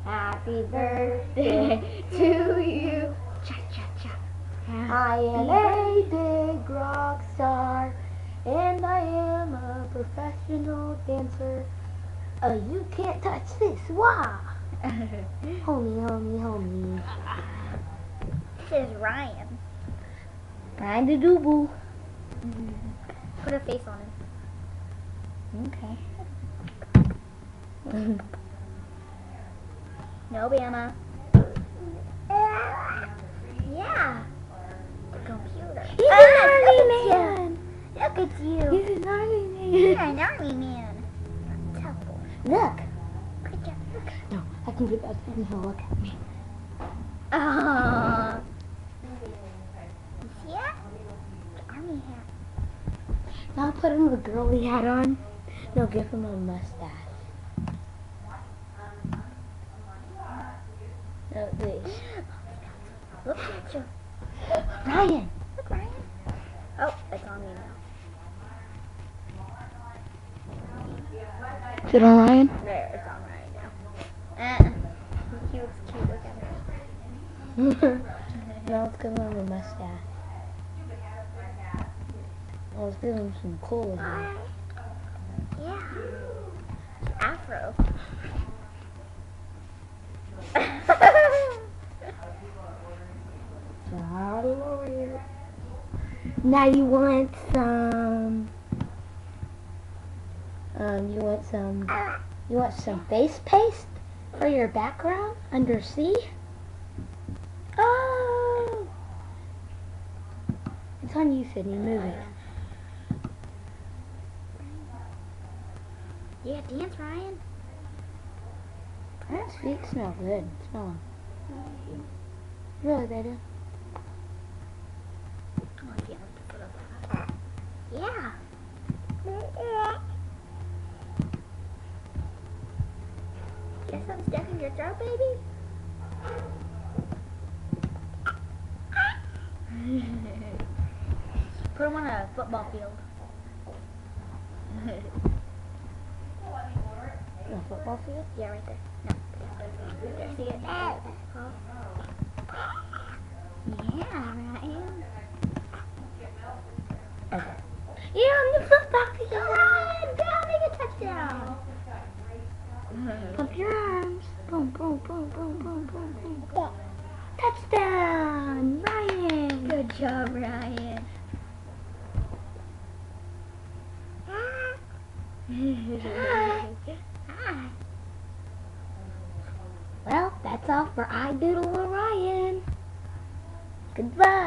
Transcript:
Happy birthday to you. Cha-cha-cha. I am a big rock star, and I am a professional dancer. You can't touch this. Wah! Homie, homie, homie. This is Ryan. Ryan the Dooboo. Put a face on him. Okay. No, Bama. Yeah. The computer. He's an army man. Look at you. He's an army man. You're an army man. Teleport. Look. Good job. Look. No, I can get back and he'll look at me. See that? The army hat. Now put him a girly hat on. No, give him a mustache. No, this. Look at you. Ryan. Look, Ryan. Oh, it's on me now. Is it on Ryan? There, it's on Ryan now. He looks cute. Look at him. Now let's give him a mustache. Let's give him some cool hair. Yeah. Afro. Now you want some face paste for your background under C? Oh! It's on you, Sydney. Move it. Yeah, dance, Ryan. Ryan's feet smell good. Smell them. Really, they do. Oh, yeah, put up. Yeah. Guess I'm stuck in your throat, baby? Put him on a football field. The football field? Yeah, right there. No. There, see it? Yeah, Ryan. Okay. Yeah, on the football field. Ryan, down, make a touchdown. Pump your arms. Boom, boom, boom, boom, boom, boom, boom. Touchdown, Ryan. Good job, Ryan. Well, that's all for I Doodle Orion. Goodbye.